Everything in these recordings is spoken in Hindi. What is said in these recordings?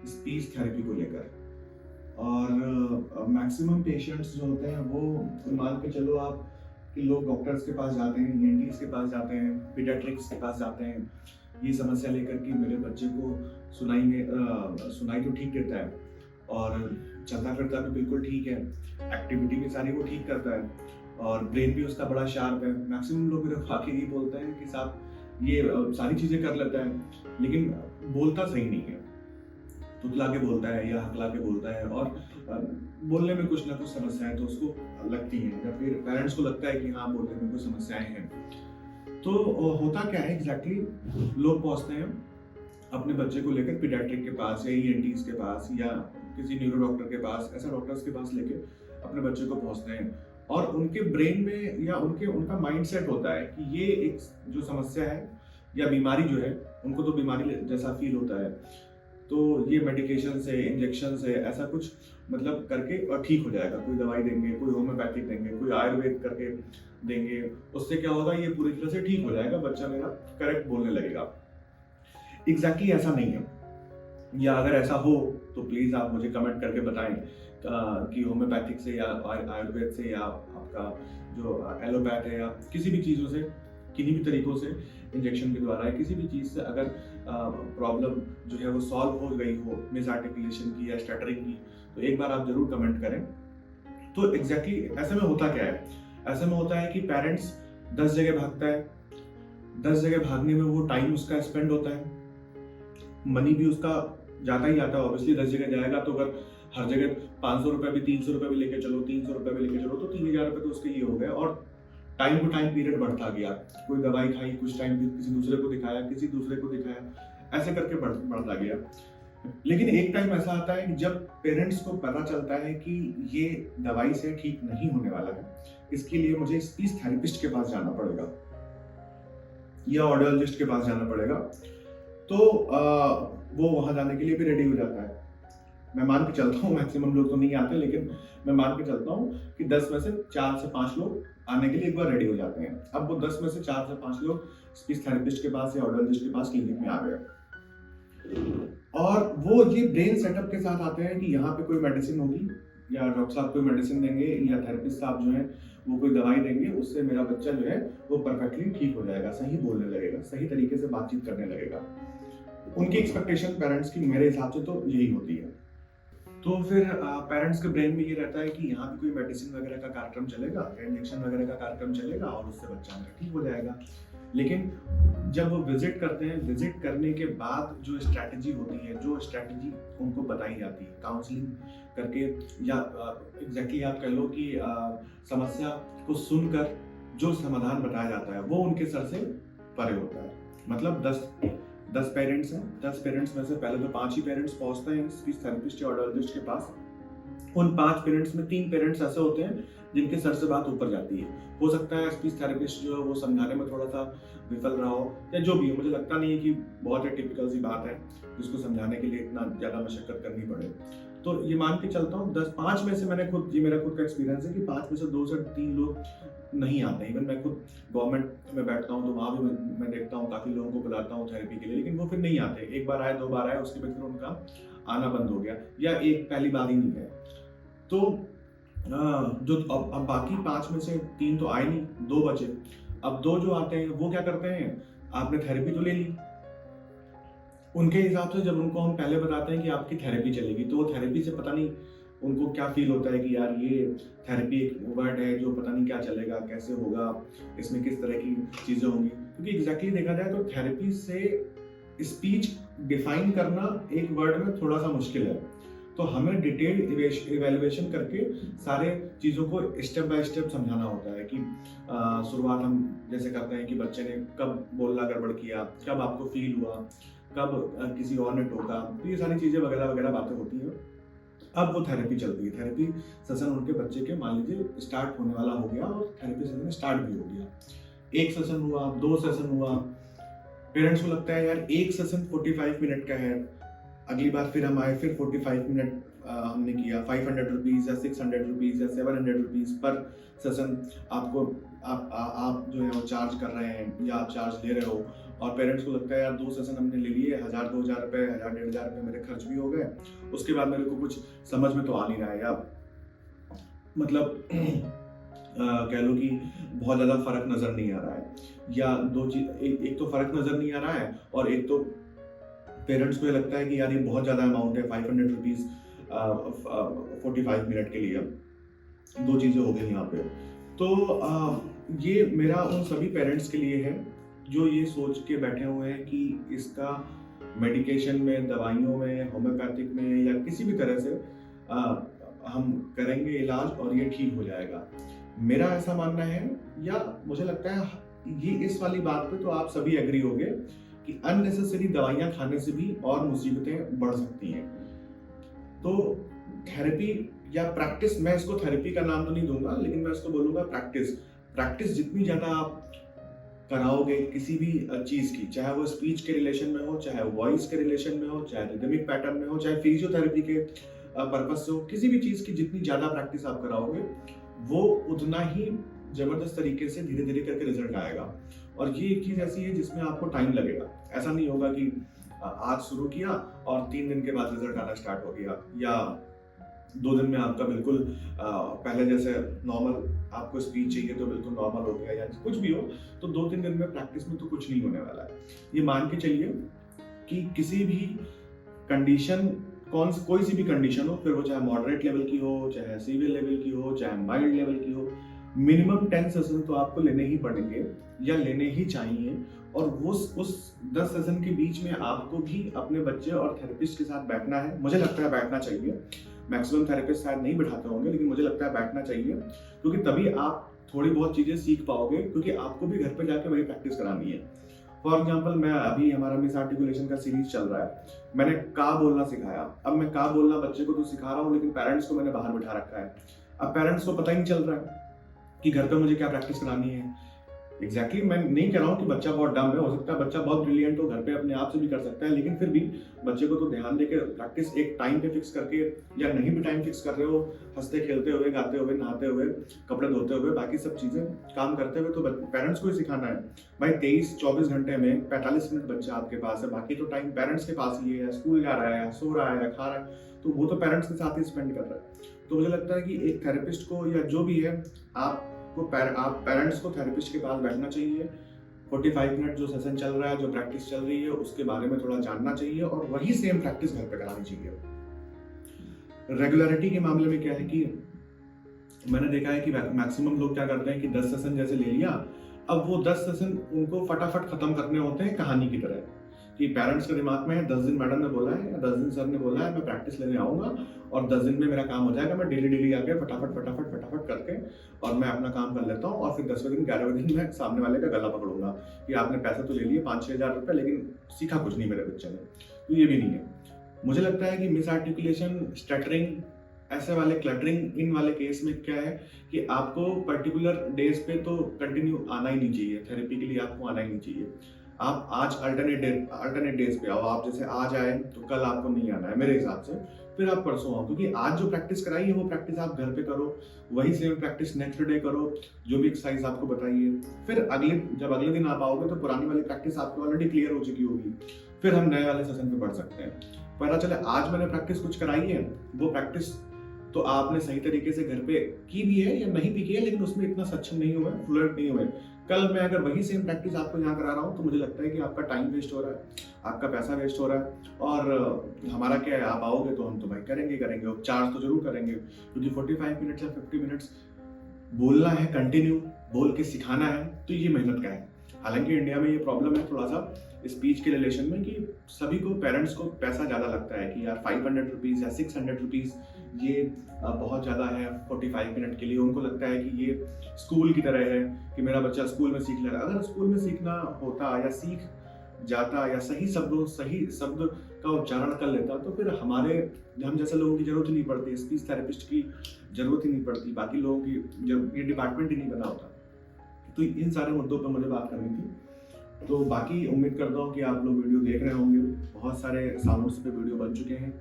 स्पीच थेरेपी को लेकर। और मैक्सिमम पेशेंट्स जो होते हैं वो मान के चलो आप कि लोग डॉक्टर्स के पास जाते हैं, ईएनटीज़ के पास जाते हैं, पीडियाट्रिक्स के पास जाते हैं, ये समस्या लेकर कि मेरे बच्चे को सुनाई तो ठीक देता है और चलता फिरता भी बिल्कुल ठीक है, एक्टिविटी भी सारी वो ठीक करता है और ब्रेन भी उसका बड़ा शार्प है। मैक्सिमम लोग मेरे को आके यही बोलते हैं कि साहब ये सारी चीज़ें कर लेता है लेकिन बोलता सही नहीं है। तुतला के बोलता है या हकला के बोलता है और बोलने में कुछ ना कुछ समस्याएं तो उसको लगती हैं या फिर पेरेंट्स को लगता है कि हाँ बोलने में कुछ समस्याएं हैं। तो होता क्या है एग्जैक्टली, लोग पहुंचते हैं अपने बच्चे को लेकर पीडियाट्रिक के पास या ईएनटीज़ के पास या किसी न्यूरो डॉक्टर के पास, ऐसा डॉक्टर्स के पास लेके अपने बच्चे को पहुंचते हैं और उनके ब्रेन में या उनका माइंडसेट होता है कि ये एक जो समस्या है या बीमारी जो है, उनको तो बीमारी जैसा फील होता है, तो ये मेडिकेशन से, इंजेक्शन से ऐसा कुछ मतलब करके और ठीक हो जाएगा। कोई दवाई देंगे, कोई होम्योपैथिक देंगे, कोई आयुर्वेद करके देंगे, उससे क्या होगा ये पूरी तरह से ठीक हो जाएगा, बच्चा मेरा करेक्ट बोलने लगेगा। एग्जैक्टली ऐसा नहीं है, या अगर ऐसा हो तो प्लीज़ आप मुझे कमेंट करके बताएं कि होम्योपैथिक से या आयुर्वेद से या आपका जो एलोपैथ है या किसी भी चीज़ों से, किन्हीं भी तरीकों से, इंजेक्शन के द्वारा या किसी भी चीज़ से अगर प्रॉब्लम जो है वो सॉल्व हो गई हो, मिस आर्टिकुलेशन की या स्टटरिंग की, तो एक बार आप जरूर कमेंट करें। तो एग्जैक्टली ऐसे में होता क्या है, ऐसे में होता है कि पेरेंट्स 10 जगह भागता है, 10 जगह भागने में वो टाइम उसका स्पेंड होता है, मनी भी उसका जाता ही जाता है। ऑब्वियसली 10 जगह जाएगा तो अगर हर जगह 500 रुपये भी, 300 रुपये भी लेके चलो, 300 रुपये भी लेके चलो, तो 3000 रुपये तो उसके ये हो गए और टाइम टू टाइम पीरियड बढ़ता गया। कोई दवाई खाई, कुछ टाइम किसी दूसरे को दिखाया, किसी दूसरे को दिखाया, ऐसे करके बढ़ता गया। लेकिन एक टाइम ऐसा आता है कि जब पेरेंट्स को पता चलता है कि ये दवाई से ठीक नहीं होने वाला है, इसके लिए मुझे स्पीच थेरेपिस्ट के पास जाना पड़ेगा या ऑडियोलॉजिस्ट के पास जाना पड़ेगा, तो वो वहां जाने के लिए भी रेडी हो जाता है। मैं मान के चलता हूँ, मैक्सिमम लोग तो नहीं आते, लेकिन मैं मान के चलता हूँ कि 10 में से 4 से 5 लोग आने के लिए एक बार रेडी हो जाते हैं। अब वो 10 में से 4 से 5 लोग स्पीच थेरेपिस्ट के पास या ऑडियोलॉजिस्ट के पास क्लिनिक में आ गए और वो ये ब्रेन सेटअप के साथ आते हैं कि यहाँ पे कोई मेडिसिन होगी या डॉक्टर साहब कोई मेडिसिन देंगे या थेरेपिस्ट साहब जो है वो कोई दवाई देंगे, उससे मेरा बच्चा जो है वो परफेक्टली ठीक हो जाएगा, सही बोलने लगेगा, सही तरीके से बातचीत करने लगेगा। उनकी एक्सपेक्टेशन पेरेंट्स की मेरे हिसाब से तो यही होती है। तो फिर पेरेंट्स के ब्रेन में ये रहता है कि यहाँ पे कोई मेडिसिन वगैरह का कार्यक्रम चलेगा, इंजेक्शन वगैरह का कार्यक्रम चलेगा और उससे बच्चा मेरा ठीक हो जाएगा। लेकिन जब वो विजिट करते हैं, विजिट करने के बाद जो स्ट्रैटेजी होती है, जो स्ट्रैटेजी उनको बताई जाती है काउंसलिंग करके या एग्जैक्टली आप कह लो कि समस्या को सुनकर जो समाधान बताया जाता है वो उनके सर से परे होता है। मतलब 10 पेरेंट्स हैं, 10 पेरेंट्स में से पहले तो 5 ही पेरेंट्स पहुंचते हैं स्पीच थेरेपिस्ट या ऑडियोलॉजिस्ट के पास। उन 5 पेरेंट्स में 3 पेरेंट्स ऐसे होते हैं जिनके सर से बात ऊपर जाती है। हो सकता है स्पीच थेरेपिस्ट जो है वो समझाने में थोड़ा सा विफल रहा हो या जो भी हो, मुझे लगता नहीं है कि बहुत ही टिपिकल सी बात है जिसको समझाने के लिए इतना ज़्यादा मशक्कत करनी पड़े। तो ये मान के चलता हूँ 5 में से मैंने खुद, ये मेरा खुद का एक्सपीरियंस है कि 5 में से 2 से 3 लोग नहीं आते। इवन मैं खुद गवर्नमेंट में बैठता हूँ तो वहाँ भी मैं देखता हूँ काफ़ी लोगों को बुलाता हूँ थेरेपी के लिए, लेकिन वो फिर नहीं आते। एक बार आए, 2 बार आए, उसके बाद फिर उनका आना बंद हो गया या एक पहली बार ही नहीं है। तो जो अब बाकी 5 में से 3 तो आए नहीं, 2 बचे। अब 2 जो आते हैं वो क्या करते हैं, आपने थेरेपी तो ले ली, उनके हिसाब से जब उनको हम पहले बताते हैं कि आपकी थेरेपी चलेगी, तो वो थेरेपी से पता नहीं उनको क्या फील होता है कि यार ये थेरेपी एक वर्ड है जो पता नहीं क्या चलेगा, कैसे होगा, इसमें किस तरह की चीज़ें होंगी। क्योंकि एग्जैक्टली देखा जाए तो थेरेपी से स्पीच डिफाइन करना एक वर्ड में थोड़ा सा मुश्किल है, तो हमें डिटेल इवेल्युएशन करके सारे चीज़ों को स्टेप बाय स्टेप समझाना होता है कि शुरुआत हम जैसे करते हैं कि बच्चे ने कब बोलना गड़बड़ किया, कब आपको फील हुआ, कब किसी और ने टोका, तो ये सारी चीज़ें वगैरह वगैरह बातें होती हैं। अब वो थेरेपी चलती है, थेरेपी सेशन उनके बच्चे के मान लीजिए स्टार्ट होने वाला हो गया और थेरेपी सेशन स्टार्ट भी हो गया। 1 सेशन हुआ, 2 सेशन हुआ, पेरेंट्स को लगता है यार 1 सेशन 45 मिनट का है, अगली बार फिर हम आए, फिर 45 मिनट हमने किया 500 रुपीज़ या 600 रुपीज़ या 700 रुपीज़ पर सेशन आपको आप जो है वो चार्ज कर रहे हैं या आप चार्ज ले रहे हो, और पेरेंट्स को लगता है यार 2 सेशन हमने ले लिए, 1000-2000 रुपये, 1000-1500 रुपये मेरे खर्च भी हो गए, उसके बाद मेरे को कुछ समझ में तो आ नहीं रहा है, या मतलब कह लो कि बहुत ज़्यादा फ़र्क नज़र नहीं आ रहा है, या दो चीज़, एक तो फ़र्क नज़र नहीं आ रहा है, और एक तो पेरेंट्स को ये लगता है कि यार ये बहुत ज़्यादा अमाउंट है, 500 रुपीज़ 45 मिनट के लिए। दो चीज़ें हो गई यहाँ पे। तो ये मेरा उन सभी पेरेंट्स के लिए है जो ये सोच के बैठे हुए हैं कि इसका मेडिकेशन में, दवाइयों में, होम्योपैथिक में या किसी भी तरह से हम करेंगे इलाज और ये ठीक हो जाएगा। मेरा ऐसा मानना है, या मुझे लगता है ये इस वाली बात पे तो आप सभी एग्री होंगे कि अननेसेसरी दवाइयाँ खाने से भी और मुसीबतें बढ़ सकती हैं। तो थेरेपी या प्रैक्टिस, मैं इसको थेरेपी का नाम तो नहीं दूंगा, लेकिन मैं इसको बोलूँगा प्रैक्टिस जितनी ज़्यादा आप कराओगे किसी भी चीज़ की, चाहे वो स्पीच के रिलेशन में हो, चाहे वॉइस के रिलेशन में हो, चाहे रिदमिक पैटर्न में हो, चाहे फिजियोथेरेपी के पर्पज से हो, किसी भी चीज़ की जितनी ज़्यादा प्रैक्टिस आप कराओगे वो उतना ही ज़बरदस्त तरीके से धीरे धीरे करके रिजल्ट आएगा। और ये एक चीज़ ऐसी है जिसमें आपको टाइम लगेगा। ऐसा नहीं होगा कि आज शुरू किया और 3 दिन के बाद रिजल्ट आना स्टार्ट हो गया, या 2 दिन में आपका बिल्कुल पहले जैसे नॉर्मल आपको स्पीच चाहिए तो बिल्कुल नॉर्मल हो गया, या कुछ भी हो। तो 2-3 दिन में प्रैक्टिस में तो कुछ नहीं होने वाला है। ये मान के चलिए कि किसी भी कंडीशन, कोई सी भी कंडीशन हो, फिर वो चाहे मॉडरेट लेवल की हो, चाहे सीवियर लेवल की हो, चाहे माइल्ड लेवल की हो, मिनिमम 10 सेशन तो आपको लेने ही पड़ेंगे या लेने ही चाहिए। और उस 10 सेशन के बीच में आपको भी अपने बच्चे और थेरेपिस्ट के साथ बैठना है। मुझे लगता है बैठना चाहिए। मैक्सिमम थेरेपिस्ट शायद नहीं बैठाते होंगे, लेकिन मुझे लगता है बैठना चाहिए, क्योंकि तभी आप थोड़ी बहुत चीज़ें सीख पाओगे, क्योंकि आपको भी घर पे जाके वही प्रैक्टिस करानी है। फॉर एग्जाम्पल, मैं अभी हमारा मिस आर्टिकुलेशन का सीरीज चल रहा है, मैंने का बोलना सिखाया। अब मैं का बोलना बच्चे को तो सिखा रहा हूँ, लेकिन पेरेंट्स को मैंने बाहर बिठा रखा है। अब पेरेंट्स को पता ही नहीं चल रहा है कि घर पे मुझे क्या प्रैक्टिस करानी है। एग्जैक्टली मैं नहीं कह रहा हूँ कि बच्चा बहुत डम है, हो सकता है बच्चा बहुत ब्रिलियंट हो, घर पे अपने आप से भी कर सकता है, लेकिन फिर भी बच्चे को तो ध्यान देके प्रैक्टिस एक टाइम पे फिक्स करके, या नहीं भी टाइम फिक्स कर रहे हो, हंसते खेलते हुए, गाते हुए, नहाते हुए, कपड़े धोते हुए, बाकी सब चीज़ें काम करते हुए, तो पेरेंट्स को ही सिखाना है। भाई 23-24 घंटे में 45 मिनट बच्चा आपके पास है, बाकी तो टाइम पेरेंट्स के पास ही है, स्कूल जा रहा है, सो रहा है, खा रहा है, तो वो तो पेरेंट्स के साथ ही स्पेंड कर रहा है। तो मुझे लगता है कि एक थेरेपिस्ट को, या जो भी है, आप पेरेंट्स को थेरेपिस्ट के पास बैठना चाहिए। 45 मिनट जो सेशन चल रहा है, जो प्रैक्टिस चल रही है, उसके बारे में थोड़ा जानना चाहिए, और वही सेम प्रैक्टिस घर पे करानी चाहिए। रेगुलरिटी के मामले में क्या है कि मैंने देखा है कि मैक्सिमम लोग क्या करते हैं कि 10 सेशन जैसे ले लिया, अब वो 10 सेशन उनको फटाफट खत्म करने होते हैं कहानी की तरह, कि पेरेंट्स के दिमाग में है 10 दिन मैडम ने बोला है या 10 दिन सर ने बोला है, मैं प्रैक्टिस लेने आऊँगा और 10 दिन में मेरा काम हो जाएगा, मैं डेली आके फटाफट करके और मैं अपना काम कर लेता हूँ, और फिर 10वें दिन 11वें दिन मैं सामने वाले का गला पकड़ूंगा कि आपने पैसे तो ले लिए 5-6 हज़ार रुपये, लेकिन सीखा कुछ नहीं मेरे बच्चे ने। तो ये भी नहीं है। मुझे लगता है कि मिस आर्टिकुलेशन, स्टटरिंग, ऐसे वाले क्लटरिंग, इन वाले केस में क्या है कि आपको पर्टिकुलर डेज पे तो कंटिन्यू आना ही नहीं चाहिए, थेरेपी के लिए आपको आना ही नहीं चाहिए। आप आज अल्टरनेट डेज पे आओ, आप जैसे आज आए तो कल आपको नहीं आना है मेरे हिसाब से, फिर आप परसों आओ, क्योंकि आज जो प्रैक्टिस कराई है वो प्रैक्टिस आप घर पे करो, वही सेम प्रैक्टिस नेक्स्ट डे करो, जो भी एक्सरसाइज आपको बताइए। फिर जब अगले दिन आप आओगे तो पुरानी वाली प्रैक्टिस आपको ऑलरेडी क्लियर हो चुकी होगी, फिर हम नए वाले सेशन पे बढ़ सकते हैं। पता चले आज मैंने प्रैक्टिस कुछ कराई है, वो प्रैक्टिस तो आपने सही तरीके से घर पे की भी है या नहीं भी की है, लेकिन उसमें इतना सक्षम नहीं हुए, फ्लुएंट नहीं हुए। कल मैं अगर वही सेम प्रैक्टिस आपको यहाँ करा रहा हूँ तो मुझे लगता है कि आपका टाइम वेस्ट हो रहा है, आपका पैसा वेस्ट हो रहा है, और हमारा क्या है, आप आओगे तो हम तो भाई करेंगे और चार्ज तो जरूर करेंगे, क्योंकि 45 मिनट्स या 50 मिनट्स बोलना है, कंटिन्यू बोल के सिखाना है, तो ये मेहनत का है। हालांकि इंडिया में ये प्रॉब्लम है थोड़ा सा स्पीच के रिलेशन में, कि सभी को, पेरेंट्स को पैसा ज़्यादा लगता है कि यार 500 रुपीज़ या 600 रुपीज़ ये बहुत ज़्यादा है 45 मिनट के लिए। उनको लगता है कि ये स्कूल की तरह है कि मेरा बच्चा स्कूल में सीख ले रहा है। अगर स्कूल में सीखना होता या सीख जाता या सही शब्द का उच्चारण कर लेता, तो फिर हम जैसे लोगों की जरूरत ही नहीं पड़ती, स्पीच थेरेपिस्ट की जरूरत ही नहीं पड़ती, बाकी लोगों की ये डिपार्टमेंट ही नहीं बना होता। तो इन सारे मुद्दों पर मुझे बात करनी थी। तो बाकी उम्मीद करता हूँ कि आप लोग वीडियो देख रहे होंगे, बहुत सारे साउंड्स पे वीडियो बन चुके हैं,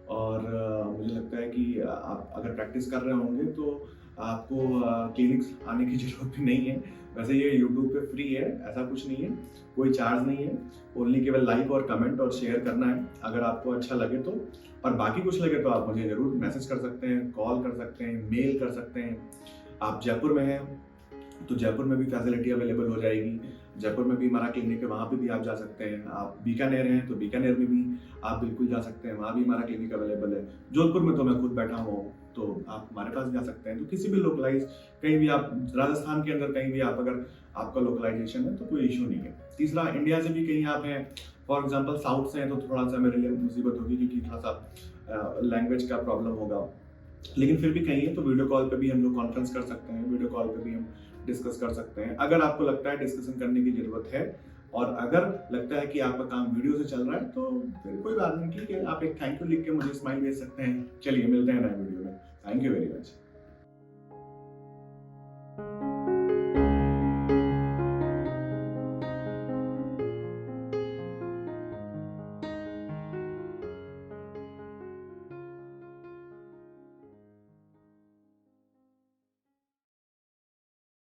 और मुझे लगता है कि आप अगर प्रैक्टिस कर रहे होंगे तो आपको क्लिनिक्स आने की ज़रूरत भी नहीं है। वैसे ये यूट्यूब पे फ्री है, ऐसा कुछ नहीं है, कोई चार्ज नहीं है, ओनली केवल लाइक और कमेंट और शेयर करना है अगर आपको अच्छा लगे तो। और बाकी कुछ लगे तो आप मुझे ज़रूर मैसेज कर सकते हैं, कॉल कर सकते हैं, मेल कर सकते हैं। आप जयपुर में हैं तो जयपुर में भी फैसिलिटी अवेलेबल हो जाएगी। जयपुर में भी हमारा क्लिनिक है, वहाँ पे भी आप जा सकते हैं। आप बीकानेर हैं तो बीकानेर में भी आप बिल्कुल जा सकते हैं, वहाँ भी हमारा क्लिनिक अवेलेबल है। जोधपुर में तो मैं खुद बैठा हुआ हूँ, तो आप हमारे पास जा सकते हैं। तो किसी भी लोकलाइज कहीं भी आप राजस्थान के अंदर कहीं भी आप अगर आपका लोकलाइजेशन है तो कोई इशू नहीं है। तीसरा, इंडिया से भी कहीं आप हैं, फॉर एग्जाम्पल साउथ से हैं, तो थोड़ा सा मेरे लिए मुसीबत होगी क्योंकि थोड़ा सा लैंग्वेज का प्रॉब्लम होगा। लेकिन फिर भी कहीं है तो वीडियो कॉल पे भी हम लोग कॉन्फ्रेंस कर सकते हैं, वीडियो कॉल पे भी हम डिस्कस कर सकते हैं अगर आपको लगता है डिस्कशन करने की ज़रूरत है। और अगर लगता है कि आपका काम वीडियो से चल रहा है तो फिर कोई बात नहीं, ठीक है, आप एक थैंक यू लिख के मुझे स्माइल भेज सकते हैं। चलिए मिलते हैं नए वीडियो।